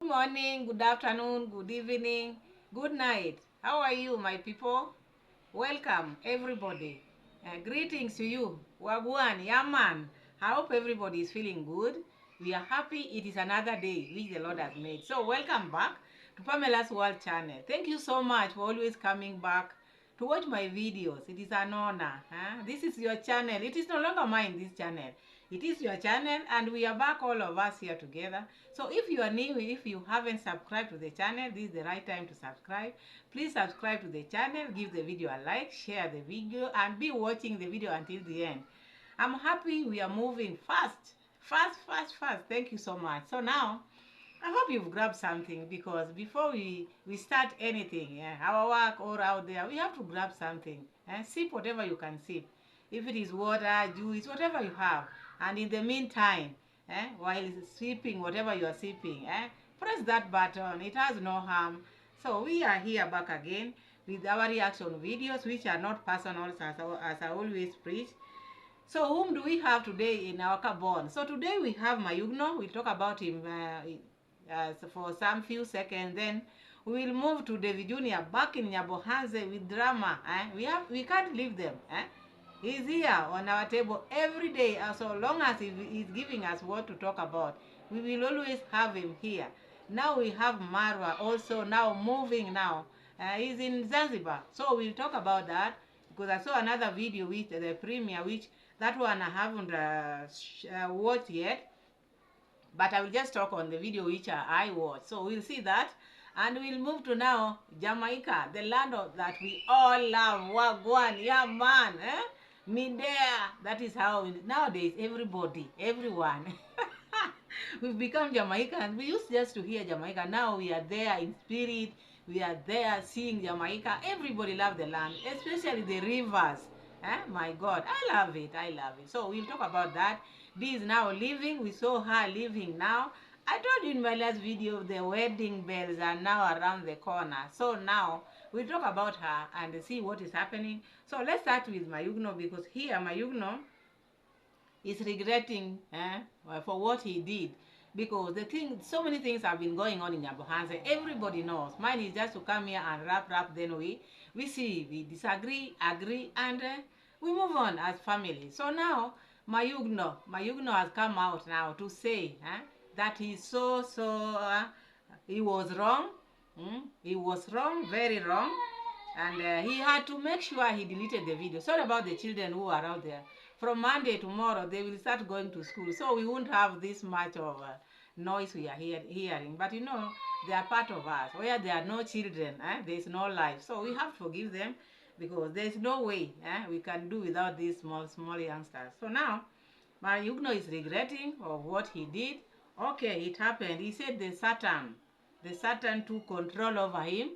Good morning, good afternoon, good evening, good night. How are you, my people? Welcome, everybody. Greetings to you. Wagwan, Yaman. I hope everybody is feeling good. We are happy it is another day which the Lord has made. So, welcome back to Pamela's World channel. Thank you so much for always coming back to watch my videos. It is an honor. This is your channel. It is no longer mine, this channel. It is your channel, and we are back, all of us here together. So if you are new, if you haven't subscribed to the channel, this is the right time to subscribe. Please subscribe to the channel, give the video a like, share the video, and be watching the video until the end. I'm happy we are moving fast. Fast. Thank you so much. So now, I hope you've grabbed something, because before we start anything, our work or out there, we have to grab something. Sip whatever you can sip. If it is water, juice, whatever you have. And in the meantime, while sipping whatever you are sipping, press that button. It has no harm. So we are here back again with our reaction videos, which are not personal, as I always preach. So whom do we have today in our carbon? So today we have MAYUGNO. We'll talk about him for some few seconds. Then we will move to Davy Jr. back in Nyabohanze with drama. We can't leave them. He's here on our table every day, so long as he's giving us what to talk about. We will always have him here. Now we have MARWA also now moving now. He's in Zanzibar. So we'll talk about that, because I saw another video with the premiere, which that one I haven't watched yet. But I will just talk on the video which I watched. So we'll see that. And we'll move to now Jamaica, the land of that we all love. Wagwan, yeah man. Me there. That is how nowadays everybody, everyone. We've become Jamaicans. We used just to hear Jamaica. Now we are there in spirit. We are there seeing Jamaica. Everybody loves the land, especially the rivers. My God, I love it. I love it. So we'll talk about that. Dee is now leaving. We saw her leaving now. I told you in my last video, the wedding bells are now around the corner. So now we'll talk about her and see what is happening. So let's start with MAYUGNO, because here MAYUGNO is regretting for what he did, because so many things have been going on in Nyabohanse. Everybody knows. Mine is just to come here and rap, then we see, we disagree, agree, and we move on as family. So now MAYUGNO has come out now to say that he's he was wrong. He was wrong, very wrong, and he had to make sure he deleted the video. Sorry about the children who are out there. From Monday tomorrow, they will start going to school, so we won't have this much of noise we are hearing. But you know, they are part of us. Where there are no children, there is no life. So we have to forgive them, because there is no way we can do without these small youngsters. So now, MAYUGNO is regretting of what he did. Okay, it happened. He said the Satan took control over him,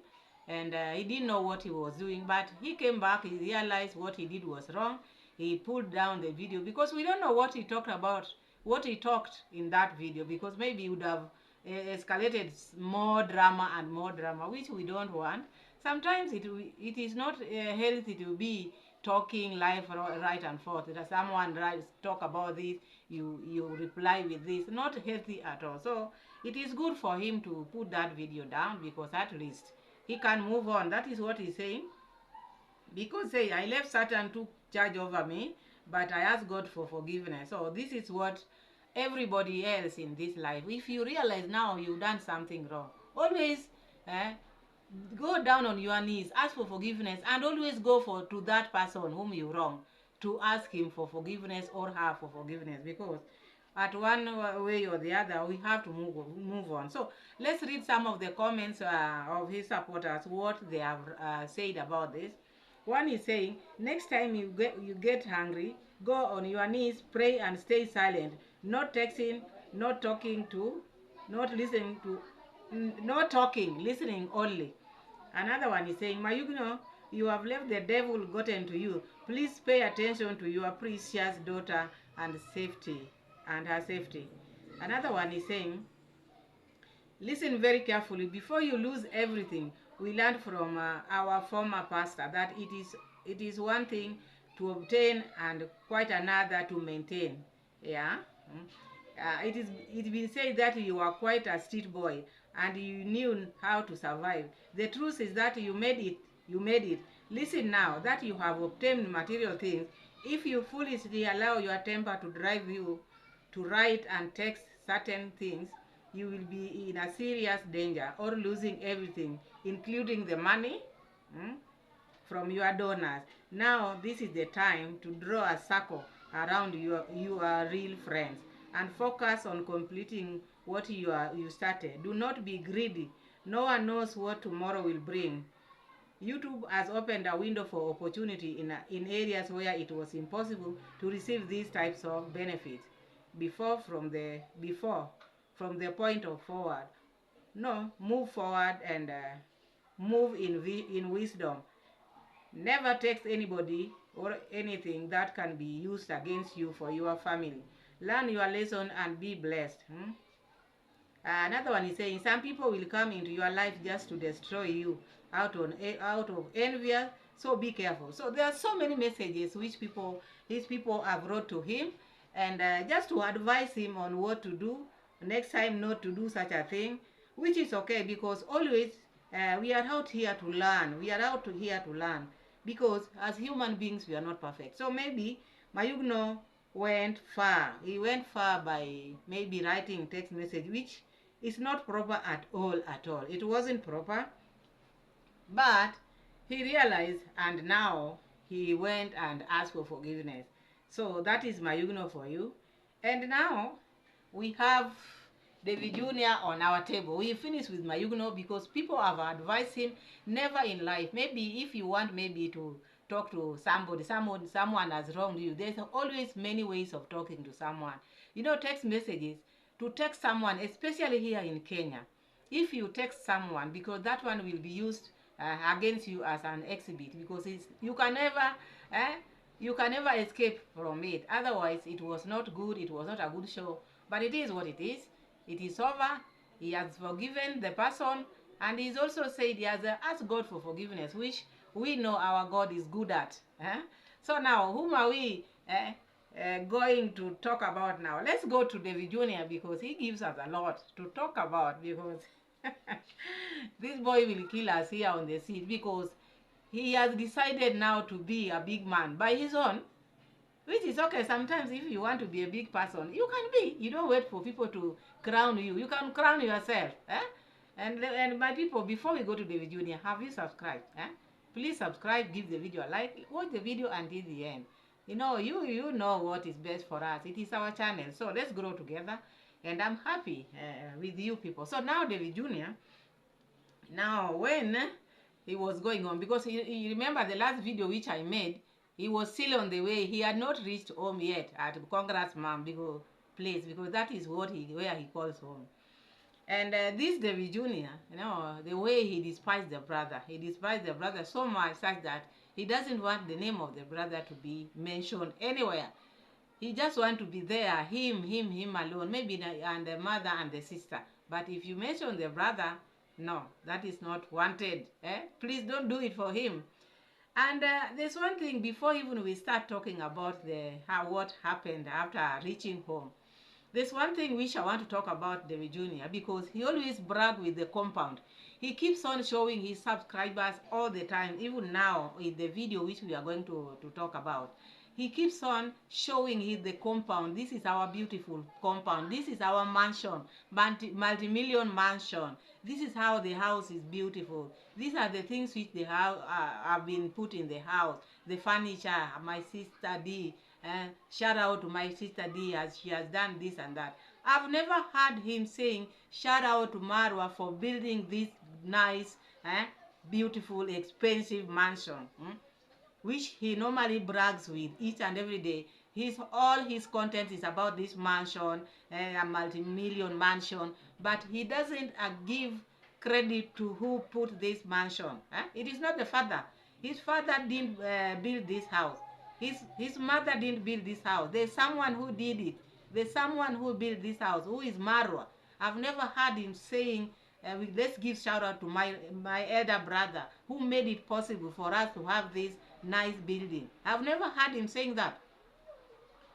and he didn't know what he was doing. But he came back, he realized what he did was wrong. He pulled down the video, because we don't know what he talked about, what he talked in that video, because maybe he would have escalated more drama and more drama, which we don't want. Sometimes it is not healthy to be talking live right and forth. That someone talk about this, you reply with this. Not healthy at all. So it is good for him to put that video down, because at least he can move on. That is what he's saying. Because say, I left Satan to charge over me, but I asked God for forgiveness. So this is what everybody else in this life, if you realize now you've done something wrong, always go down on your knees, ask for forgiveness, and always go to that person whom you wrong, to ask him for forgiveness or her for forgiveness, because at one way or the other we have to move on. So let's read some of the comments of his supporters, what they have said about this. One is saying, next time you get hungry, go on your knees, pray, and stay silent. Not texting, not talking to, not listening to, not talking, listening only. Another one is saying, MAYUGNO, you have left the devil gotten to you. Please pay attention to your precious daughter and her safety. Another one is saying, listen very carefully. Before you lose everything, we learned from our former pastor that it is one thing to obtain and quite another to maintain. Yeah. It's been said that you are quite a street boy and you knew how to survive. The truth is that you made it. You made it. Listen now that you have obtained material things. If you foolishly allow your temper to drive you to write and text certain things, you will be in a serious danger or losing everything, including the money. Hmm? From your donors. Now this is the time to draw a circle around your real friends and focus on completing what you started. Do not be greedy. No one knows what tomorrow will bring. YouTube has opened a window for opportunity in areas where it was impossible to receive these types of benefits before from the point of forward. No, move forward and move in wisdom. Never text anybody or anything that can be used against you for your family. Learn your lesson and be blessed. Another one is saying some people will come into your life just to destroy you out of envy. So be careful. So there are so many messages which his people have wrote to him, and just to advise him on what to do next time, not to do such a thing, which is okay because always we are out here to learn. We are here to learn because as human beings we are not perfect. So maybe MAYUGNO went far. He went far by maybe writing text message, which is not proper at all, at all. It wasn't proper, but he realized and now he went and asked for forgiveness. So that is MAYUGNO for you. And now we have Davy Jr. on our table. We finished with MAYUGNO because people have advised him never in life. Maybe if you want maybe to talk to somebody, someone has wronged you, there's always many ways of talking to someone. You know, text messages, to text someone, especially here in Kenya, if you text someone, because that one will be used against you as an exhibit, because you can never escape from it. Otherwise it was not good, it was not a good show. But it is what it is. It is over. He has forgiven the person, and he's also said he has asked God for forgiveness, which we know our God is good at. So now, whom are we going to talk about now? Let's go to Davy Jr. because he gives us a lot to talk about, because this boy will kill us here on the seat, because he has decided now to be a big man by his own, which is okay. Sometimes if you want to be a big person, you can be. You don't wait for people to crown you. You can crown yourself. And my people, before we go to Davy Jr., have you subscribed? Please subscribe, give the video a like, watch the video until the end. You know what is best for us. It is our channel. So let's grow together. And I'm happy with you people. So now Davy Jr., now when he was going on, because you remember the last video which I made, he was still on the way. He had not reached home yet at Congrats Mom place, because that is where he calls home. And this Davy Jr., the way he despised the brother, so much such that he doesn't want the name of the brother to be mentioned anywhere. He just want to be there, him alone, maybe and the mother and the sister. But if you mention the brother, no, that is not wanted. Please don't do it for him. And there's one thing before even we start talking about what happened after reaching home. There's one thing which I want to talk about Davy Jr. because he always brags with the compound. He keeps on showing his subscribers all the time, even now in the video which we are going to talk about. He keeps on showing the compound. This is our beautiful compound. This is our mansion, multi-million mansion. This is how the house is beautiful. These are the things which they have been put in the house. The furniture, my sister Dee. Shout out to my sister Dee as she has done this and that. I've never heard him saying shout out to Marwa for building this nice, beautiful, expensive mansion. Which he normally brags with each and every day. All his content is about this mansion, a multi-million mansion, but he doesn't give credit to who put this mansion. It is not the father. His father didn't build this house. His mother didn't build this house. There's someone who did it. There's someone who built this house, who is Marwa. I've never heard him saying, let's give shout out to my elder brother who made it possible for us to have this nice building. I've never heard him saying that.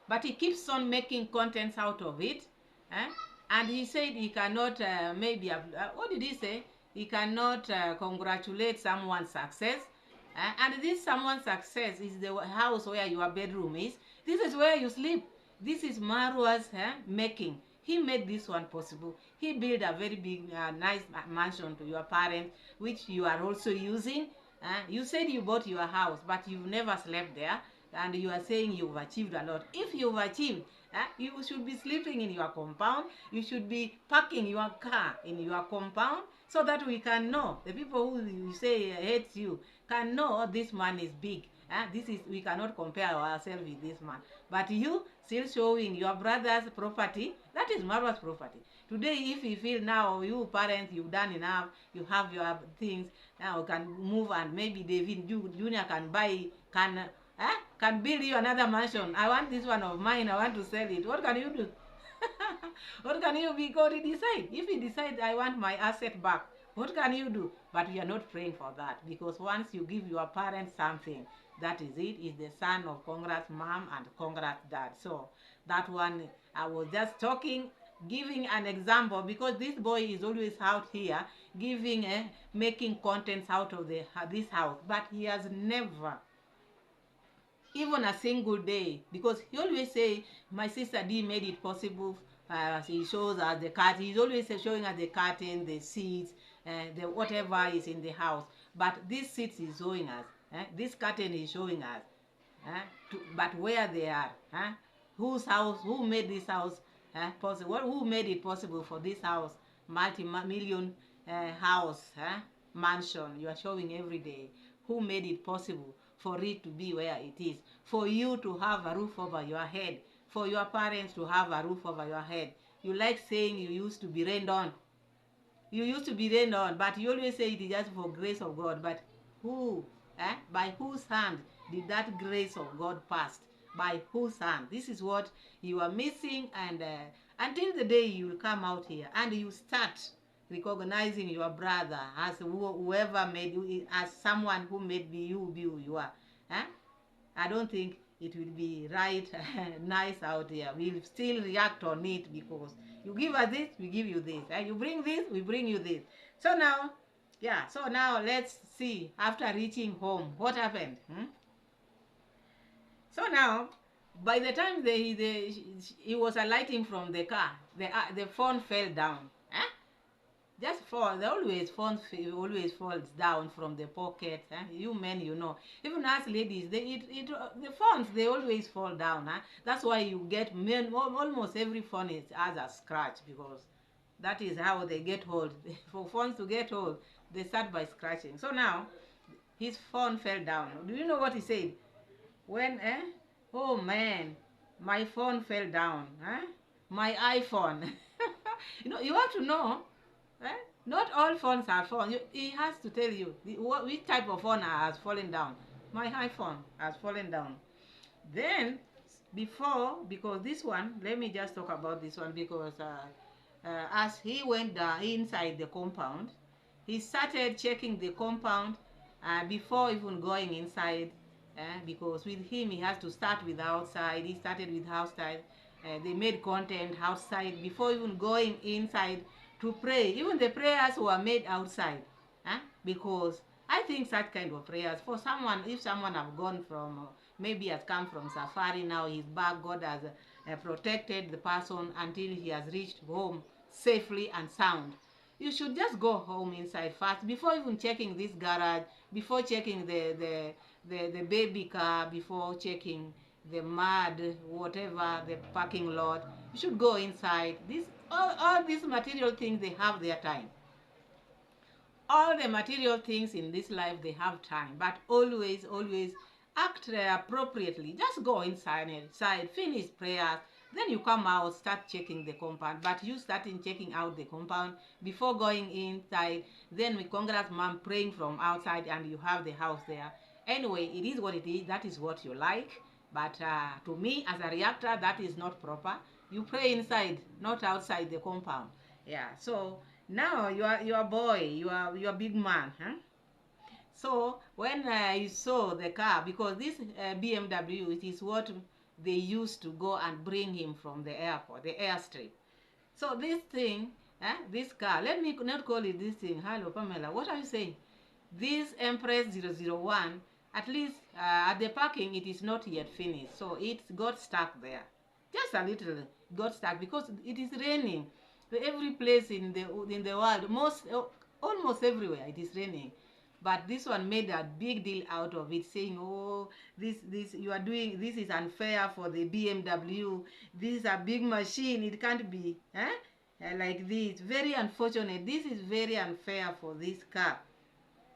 But he keeps on making contents out of it. And he said he cannot what did he say? He cannot congratulate someone's success. And this someone's success is the house where your bedroom is. This is where you sleep. This is Marwa's making. He made this one possible. He built a very big, nice mansion to your parents, which you are also using. You said you bought your house, but you've never slept there. And you are saying you've achieved a lot. If you've achieved, you should be sleeping in your compound. You should be parking your car in your compound so that we can know. The people who you say hate you can know, oh, this man is big. We cannot compare ourselves with this man. But you still showing your brother's property. That is Marwa's property. Today, if you feel now, you parents, you've done enough, you have your things, now you can move, and maybe David Junior can build you another mansion. I want this one of mine, I want to sell it. What can you do? What can you be going to decide? If you decide I want my asset back, what can you do? But we are not praying for that, because once you give your parents something, that is it. Is the son of congrats mom and congrats dad. So that one, I was just talking, giving an example, because this boy is always out here giving, making contents out of this house, but he has never even a single day, because he always say my sister Dee made it possible. He shows us the cat. He's always showing us the curtain, the seats, the whatever is in the house. But this seats is showing us. This curtain is showing us. But where they are, whose house? Who made this house possible? Who made it possible for this house, multi-million house, mansion? You are showing every day. Who made it possible for it to be where it is, for you to have a roof over your head, for your parents to have a roof over your head? You like saying you used to be rained on. You used to be rained on, but you always say it is just for grace of God. But who, by whose hand did that grace of God pass? By whose hand? This is what you are missing. And until the day you will come out here and you start recognizing your brother as whoever made you, as someone who made you be who you are, I don't think it will be right nice out here. We'll still react on it, because you give us this, we give you this. You bring this, we bring you this. So now, so now let's see, after reaching home, what happened. So now, by the time he was alighting from the car, the phone fell down. Just fall. They always falls down from the pocket. You men, you know. Even us ladies, the phones, they always fall down. That's why you get men. Almost every phone has a scratch, because that is how they get hold. For phones to get hold, they start by scratching. So now, his phone fell down. Do you know what he said? When, oh man, my phone fell down. My iPhone. You have to know. Not all phones are phones. He has to tell you which type of phone has fallen down. My iPhone has fallen down. Then, because this one, let me just talk about this one, because as he went inside the compound, he started checking the compound before even going inside, because with him, he has to start with outside. He started with outside. They made content outside before even going inside to pray. Even the prayers were made outside, because I think such kind of prayers, for someone, if someone have gone from, maybe has come from safari, now he's back, God has protected the person until he has reached home safely and sound. You should just go home inside first, before even checking this garage, before checking the baby car, before checking the mud, whatever, the parking lot. You should go inside. All these material things, they have their time. All the material things in this life, they have time. But always act appropriately. Just go inside, finish prayers. Then you come out, start checking the compound. But you starting checking out the compound before going inside. Then we congrats mom praying from outside, and you have the house there. Anyway, it is what it is. That is what you like. But to me, as a reactor, that is not proper. You pray inside, not outside the compound. Yeah. So now your boy, your big man. So when you saw the car, because this BMW, it is what they used to go and bring him from the airport, the airstrip. So this thing, this car, let me not call it this thing. Hello, Pamela, what are you saying? This Empress 001, at least at the parking, it is not yet finished. So it got stuck there. Just a little got stuck because it is raining. Every place in the world, almost everywhere, it is raining. But this one made a big deal out of it, saying, "Oh, this you are doing this is unfair for the BMW. This is a big machine. It can't be like this. Very unfortunate. This is very unfair for this car."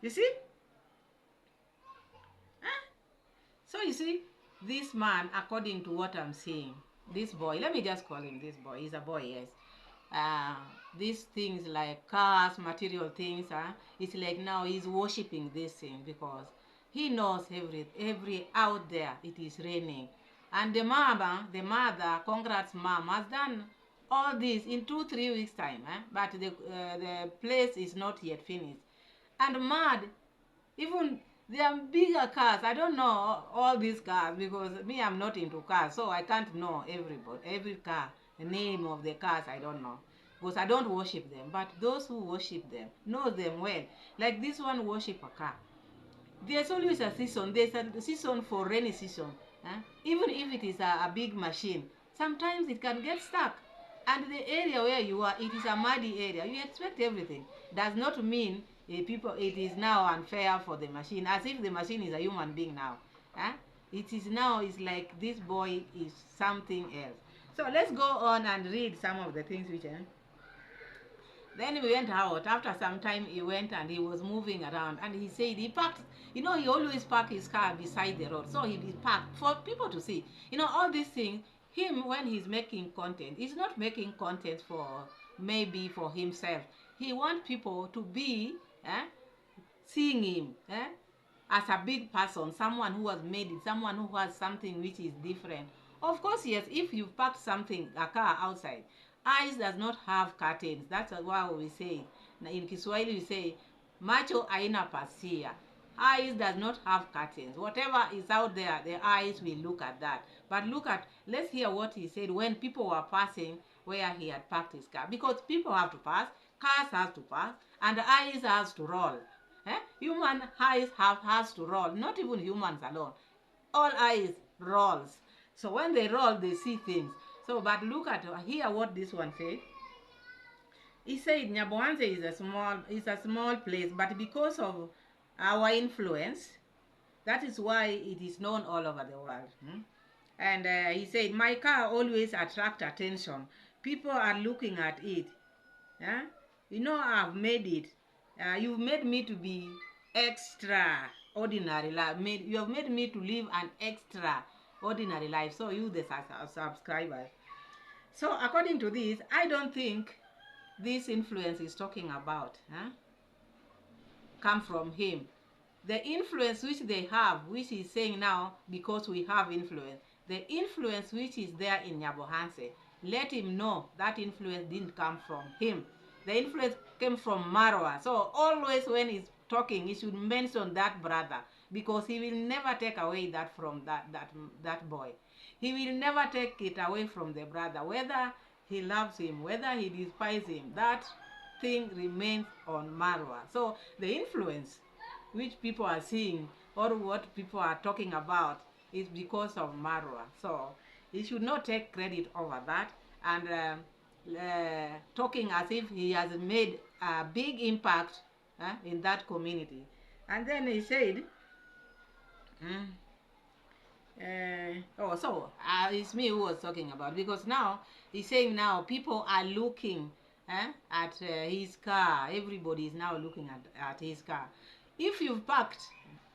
You see? So you see, this man, according to what I'm seeing, this boy, let me just call him this boy. He's a boy, yes. Uh, these things like cars, material things, it's like now he's worshipping this thing because he knows every out there it is raining. And the mother, congrats mom, has done all this in 2-3 weeks time, but the place is not yet finished. And mad, even there are bigger cars. I don't know all these cars because me, I'm not into cars, so I can't know every car, the name of the cars. I don't know because I don't worship them. But those who worship them know them well. Like this one worship a car. There's always a season. There's a season for rainy season. Even if it is a big machine, sometimes it can get stuck. And the area where you are, it is a muddy area. You expect everything. Does not mean people. It is now unfair for the machine, as if the machine is a human being now. It is now. It's like this boy is something else. So let's go on and read some of the things which. Then we went out. After some time, he went and he was moving around. And he said he parked, he always parked his car beside the road. So he parked for people to see. All these things, him, when he's making content, he's not making content for maybe for himself. He wants people to be seeing him as a big person, someone who has made it, someone who has something which is different. Of course, yes, if you parked something, a car outside, eyes does not have curtains. That's why we say, in Kiswahili we say, macho haina pasia. Eyes does not have curtains. Whatever is out there, the eyes will look at that. But let's hear what he said when people were passing where he had parked his car. Because people have to pass, cars have to pass, and the eyes has to roll. Human eyes has to roll. Not even humans alone. All eyes rolls. So when they roll, they see things. So, but hear what this one said. He said Nyabohanse is a small place, but because of our influence, that is why it is known all over the world. And he said, my car always attract attention. People are looking at it. I've made it. You've made me to be extraordinary. You have made me to live an extraordinary life. So you, the subscribers. So according to this, I don't think this influence is talking about come from him. The influence which they have, which is saying now, because we have influence, the influence which is there in Nyabohanse, let him know that influence didn't come from him. The influence came from MARWA. So always when he's talking, he should mention that brother, because he will never take away that from that boy. He will never take it away from the brother, whether he loves him, whether he despises him. That thing remains on MARWA. So the influence which people are seeing or what people are talking about is because of MARWA. So he should not take credit over that and talking as if he has made a big impact in that community. And then he said, it's me who was talking about, because now he's saying now people are looking at his car. Everybody is now looking at his car. If you've parked,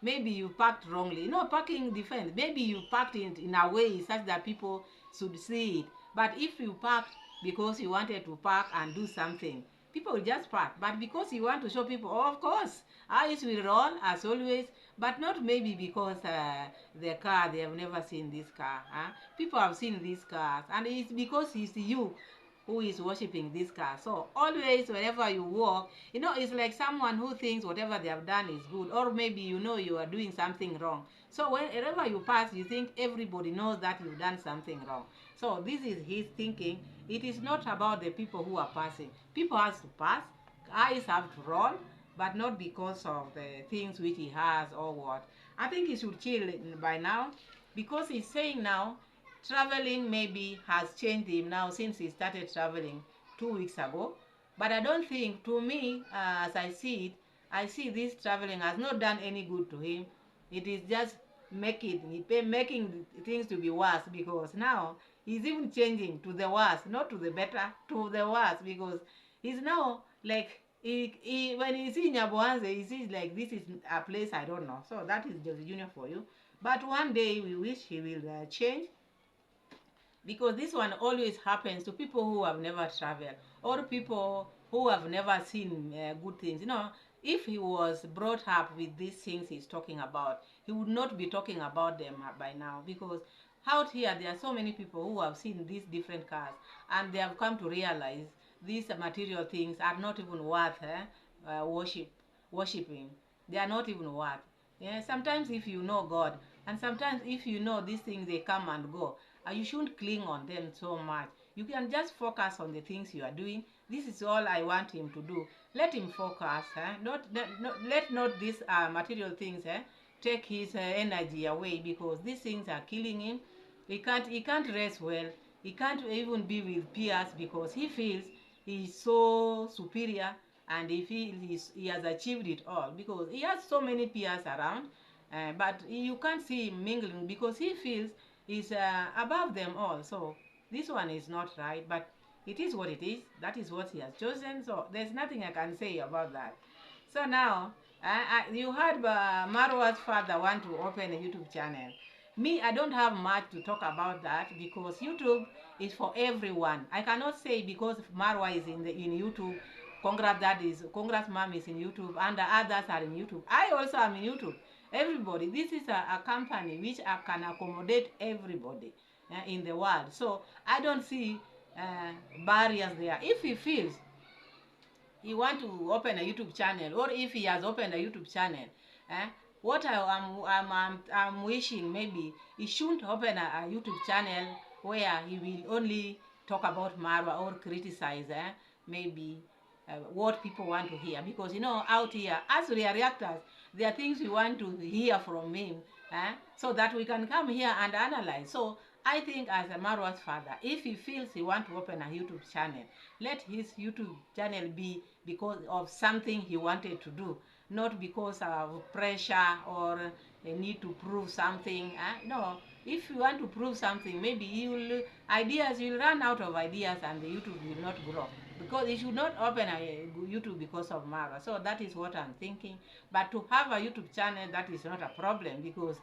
maybe you parked wrongly. Parking defense. Maybe you parked it in a way such that people should see it. But if you parked because you wanted to park and do something, people will just park. But because you want to show people, of course, eyes will roll as always, but not maybe because the car, they have never seen this car. People have seen these cars, and it's because it's you who is worshipping this car. So always whenever you walk, it's like someone who thinks whatever they have done is good, or maybe you are doing something wrong. So wherever you pass, you think everybody knows that you've done something wrong. So this is his thinking. It is not about the people who are passing. People has to pass, eyes have to roll, but not because of the things which he has or what. I think he should chill by now, because he's saying now traveling maybe has changed him now since he started traveling 2 weeks ago. But I don't think, to me, as I see it, I see this traveling has not done any good to him. It is just making things to be worse, because now he's even changing to the worse, not to the better, to the worse, because he's now like, when he see Nyaboanze, he sees like this is a place I don't know. So that is just Junior for you. But one day we wish he will change, because this one always happens to people who have never traveled, or people who have never seen good things. You know, if he was brought up with these things he's talking about, he would not be talking about them by now, because out here there are so many people who have seen these different cars, and they have come to realize these material things are not even worth worshiping. They are not even worth. Yeah, sometimes if you know God, and sometimes if you know these things, they come and go, you shouldn't cling on them so much. You can just focus on the things you are doing. This is all I want him to do. Let him focus. Let not these material things take his energy away, because these things are killing him. He can't rest well. He can't even be with peers, because he feels he's so superior, and he feels he has achieved it all, because he has so many peers around. But you can't see him mingling, because he feels he's above them all. So this one is not right, but it is what it is. That is what he has chosen. So there's nothing I can say about that. So now, you heard Marwa's father want to open a YouTube channel. Me, I don't have much to talk about that, because YouTube is for everyone. I cannot say because Marwa is in YouTube, Congrats dad is, Congrats mom is in YouTube, and the others are in YouTube. I also am in YouTube. Everybody. This is a company which can accommodate everybody in the world. So I don't see barriers there. If he feels he want to open a YouTube channel, or if he has opened a YouTube channel, eh, what I'm wishing, maybe he shouldn't open a YouTube channel where he will only talk about Marwa or criticize maybe what people want to hear. Because, you know, out here, as we are reactors, there are things we want to hear from him, so that we can come here and analyze. So I think, as a Marwa's father, if he feels he want to open a YouTube channel, let his YouTube channel be because of something he wanted to do, not because of pressure or a need to prove something. No, if you want to prove something, maybe you'll run out of ideas, and the YouTube will not grow, because he should not open a YouTube because of Marwa. So that is what I'm thinking. But to have a YouTube channel, that is not a problem, because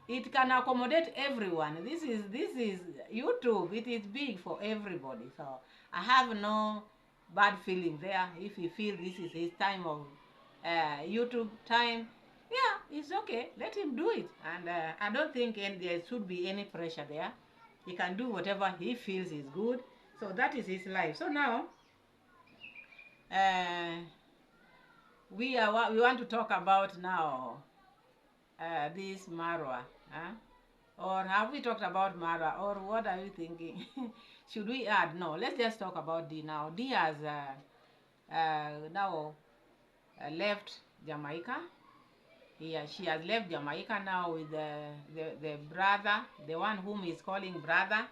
it can accommodate everyone. This is YouTube. It is big for everybody. So I have no bad feeling there. If you feel this is his time of YouTube time, yeah, it's okay. Let him do it. And I don't think there should be any pressure there. He can do whatever he feels is good. So that is his life. So now, uh, we want to talk about now this Marwa. Huh? Or have we talked about Marwa? Or what are you thinking? Should we add? No, let's just talk about Dee now. Dee has now left Jamaica. She has left Jamaica now with the brother, the one whom he's calling brother.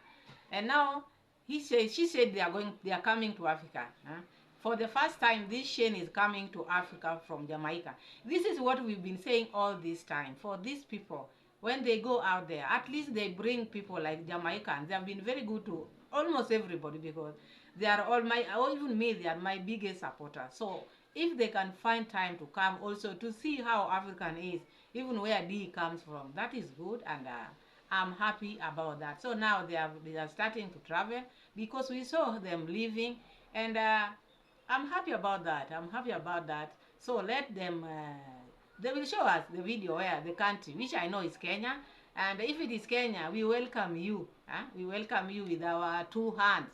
And now she said they are coming to Africa. Huh? For the first time, this Shane is coming to Africa from Jamaica. This is what we've been saying all this time. For these people, when they go out there, at least they bring people like Jamaicans. They have been very good to almost everybody, because they are all or even me, they are my biggest supporters. So if they can find time to come also to see how African is, even where D comes from, that is good, and I'm happy about that. So now they are starting to travel, because we saw them leaving, and I'm happy about that. I'm happy about that. So let them. They will show us the video where the country, which I know is Kenya, and if it is Kenya, we welcome you. We welcome you with our two hands.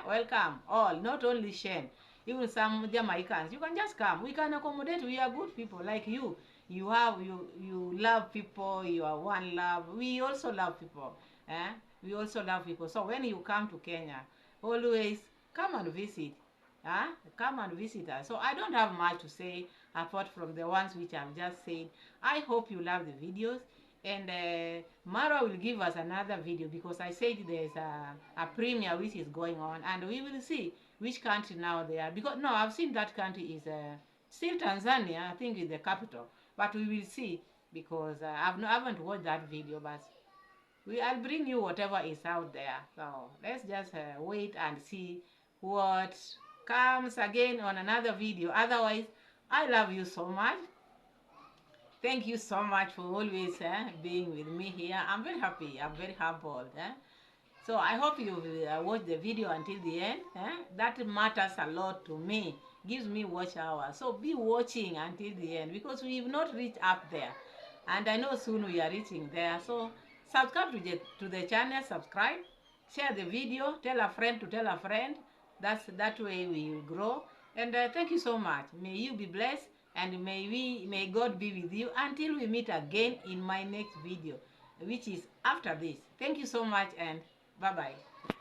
Welcome all, not only Shane. even some Jamaicans, you can just come. We can accommodate. We are good people like you. You love people. You are one love. We also love people. Eh? We also love people. So when you come to Kenya, always come and visit. Huh? Come and visit us. So I don't have much to say apart from the ones which I've just said. I hope you love the videos. And Mara will give us another video because I said there's a premiere which is going on, and we will see which country now they are. Because no, I've seen that country is still Tanzania. I think is the capital, but we will see because I haven't watched that video. But I'll bring you whatever is out there. So let's just wait and see what comes again on another video. Otherwise, I love you so much. Thank you so much for always being with me here. I'm very happy. I'm very humbled. So I hope you watch the video until the end. That matters a lot to me. Gives me watch hours. So be watching until the end because we've not reached up there. And I know soon we are reaching there. So subscribe to the channel. Subscribe. Share the video. Tell a friend to tell a friend. That way we will grow. And thank you so much. May you be blessed. And may God be with you until we meet again in my next video, which is after this. Thank you so much and bye-bye.